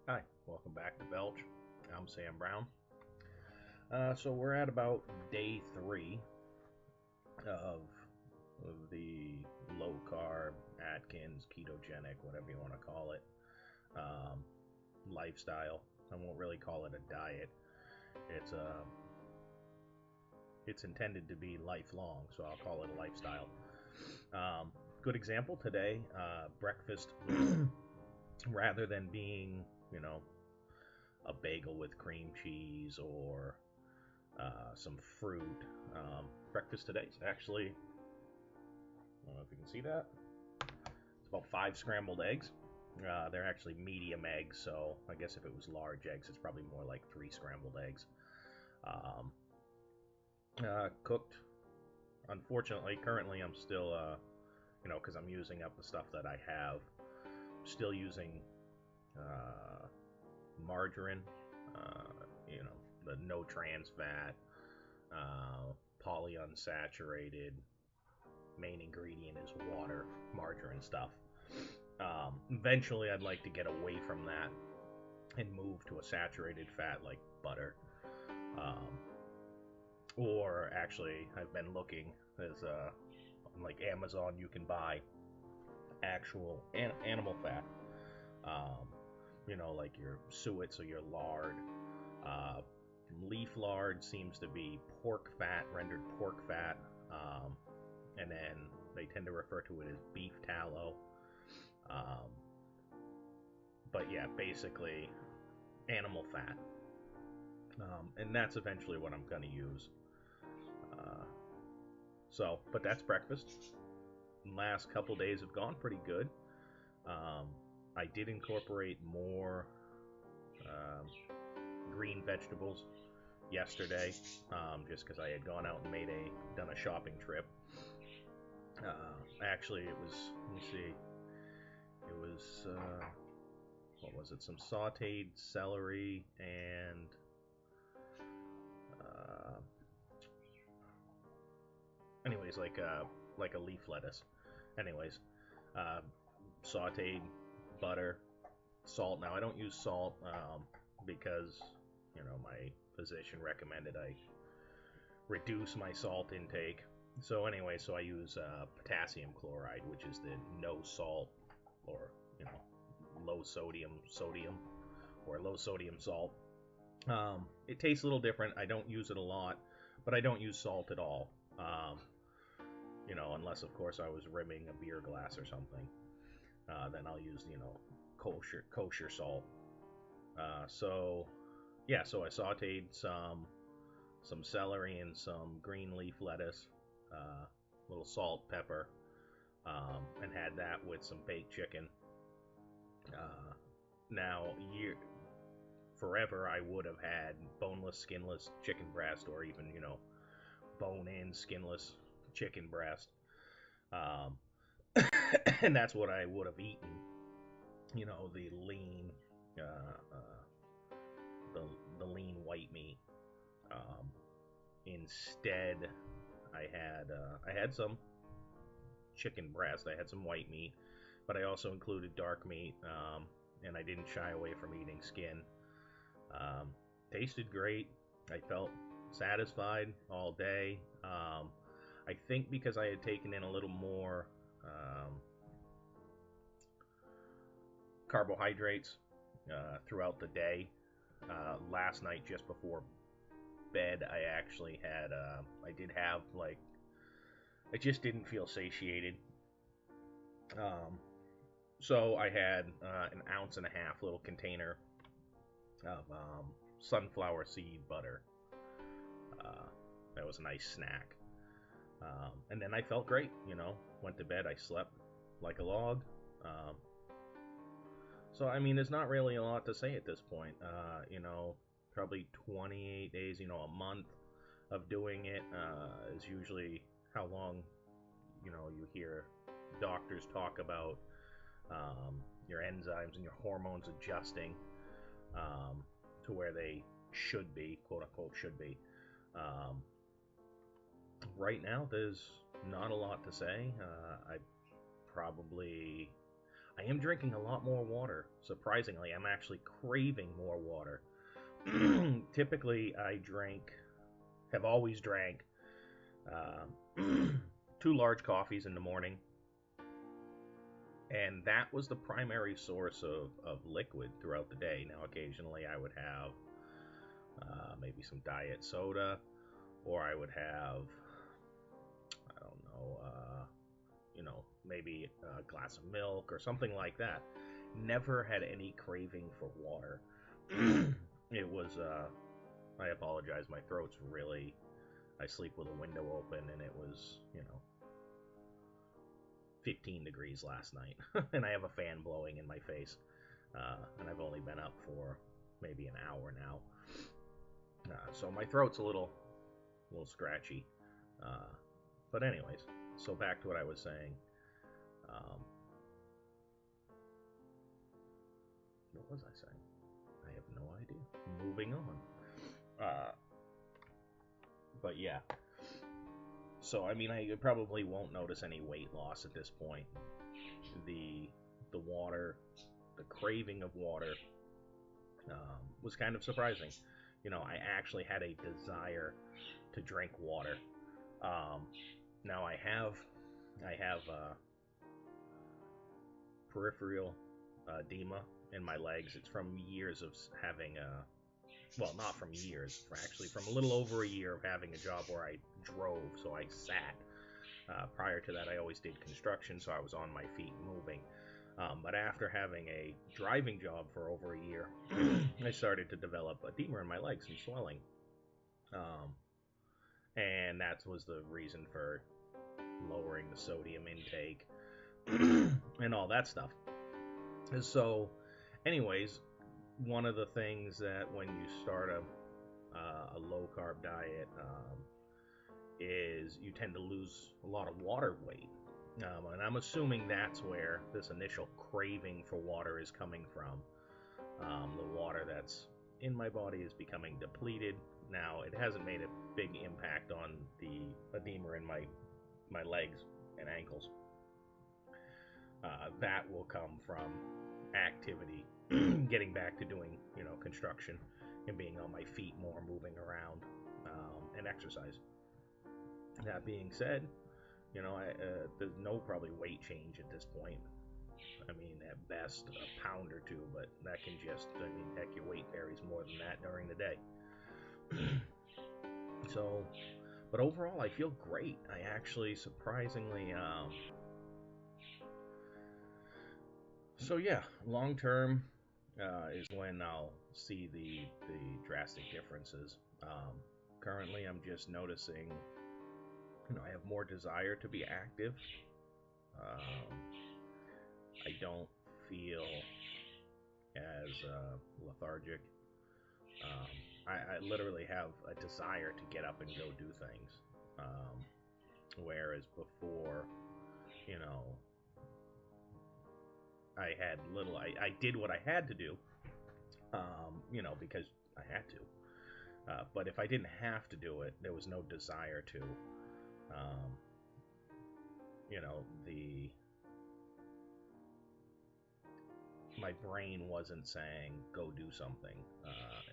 Hi, welcome back to Belch. I'm Sam Brown. So we're at about day three of, the low carb, Atkins, ketogenic, whatever you want to call it, um, lifestyle. I won't really call it a diet. It's it's intended to be lifelong, so I'll call it a lifestyle. Um, Good example today. Breakfast, rather than being, a bagel with cream cheese or some fruit. Breakfast today is actually, I don't know if you can see that, it's about 5 scrambled eggs. They're actually medium eggs, so I guess if it was large eggs, it's probably more like 3 scrambled eggs. Um, Cooked. Unfortunately, currently I'm still, because I'm using up the stuff that I have, still using uh, margarine, the no trans fat, polyunsaturated. Main ingredient is water, margarine stuff. Eventually, I'd like to get away from that and move to a saturated fat like butter. Um, or actually, I've been looking as on like Amazon, you can buy actual animal fat. Um, like your suet, so your lard. Uh, Leaf lard seems to be pork fat, rendered pork fat, and then they tend to refer to it as beef tallow. Um, but yeah, basically animal fat, and that's eventually what I'm gonna use. Uh, but that's breakfast. Last couple days have gone pretty good. Um, I did incorporate more um, green vegetables yesterday, just because I had gone out and done a shopping trip. Actually, it was, let me see, it was what was it? Some sautéed celery and uh, anyways, like a leaf lettuce. Anyways, uh, sautéed butter, salt. Now I don't use salt because my physician recommended I reduce my salt intake. So anyway, so I use potassium chloride, which is the no salt or you know low sodium or low sodium salt. It tastes a little different. I don't use it a lot, but I don't use salt at all. Unless of course I was rimming a beer glass or something. Then I'll use kosher salt. So yeah, so I sautéed some celery and some green leaf lettuce, little salt, pepper, and had that with some baked chicken. Now, forever I would have had boneless, skinless chicken breast, or even bone-in, skinless chicken breast, um, and that's what I would have eaten. The lean, uh, the the lean white meat. Um, Instead, I had some chicken breast. I had some white meat, but I also included dark meat, and I didn't shy away from eating skin. Um, Tasted great. I felt satisfied all day. I think because I had taken in a little more carbohydrates throughout the day. Last night, just before bed, I did have like, I just didn't feel satiated. Um, so I had an ounce and a half little container of sunflower seed butter. Uh, that was a nice snack. And then I felt great, went to bed, I slept like a log. Um, so, I mean, there's not really a lot to say at this point. Probably 28 days, a month of doing it is usually how long, you hear doctors talk about your enzymes and your hormones adjusting to where they should be, quote unquote, should be. Um, right now, there's not a lot to say. Probably, I am drinking a lot more water. Surprisingly, I'm actually craving more water. Typically, have always drank uh, 2 large coffees in the morning, and that was the primary source of liquid throughout the day. Now, occasionally, I would have maybe some diet soda, or I would have, I don't know, maybe a glass of milk or something like that. Never had any craving for water. It was, I apologize, my throat's really, I sleep with a window open, and it was, 15 degrees last night, and I have a fan blowing in my face, and I've only been up for maybe an hour now, so my throat's a little scratchy. Uh, but anyways, so back to what I was saying. Um, what was I saying? I have no idea. Moving on. But yeah. So I mean, I probably won't notice any weight loss at this point. The water, the craving of water, was kind of surprising. I actually had a desire to drink water. Um, Now I have peripheral edema in my legs. It's from years of having well, not from years, actually from a little over a year of having a job where I drove, so I sat. Prior to that, I always did construction, so I was on my feet moving. But after having a driving job for over a year, I started to develop edema in my legs and swelling. Um, and that was the reason for lowering the sodium intake and all that stuff. And so, anyways, one of the things that when you start a low carb diet is you tend to lose a lot of water weight. And I'm assuming that's where this initial craving for water is coming from. The water that's in my body is becoming depleted. Now, it hasn't made a big impact on the edema in my legs and ankles. That will come from activity, getting back to doing, construction and being on my feet more, moving around, and exercise. That being said, there's no probably weight change at this point. I mean, at best, a pound or two, but that can heck, your weight varies more than that during the day. So, but overall, I feel great. I actually surprisingly, so yeah, long term is when I'll see the drastic differences. Currently, I'm just noticing, I have more desire to be active. Um, I don't feel as lethargic. I literally have a desire to get up and go do things. Whereas before, you know, I did what I had to do, because I had to. But if I didn't have to do it, there was no desire to. Um, my brain wasn't saying go do something.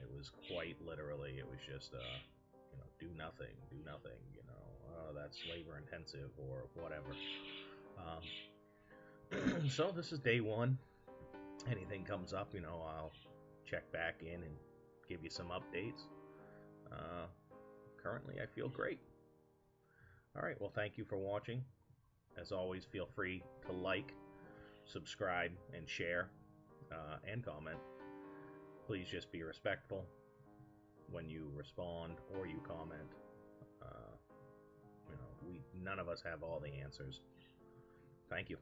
It was quite literally, it was just do nothing, do nothing. That's labor intensive or whatever. So this is day one. Anything comes up, I'll check back in and give you some updates. Currently, I feel great. All right, well, thank you for watching. As always, feel free to like, subscribe, and share, and comment. Please just be respectful when you respond or you comment. None of us have all the answers. Thank you.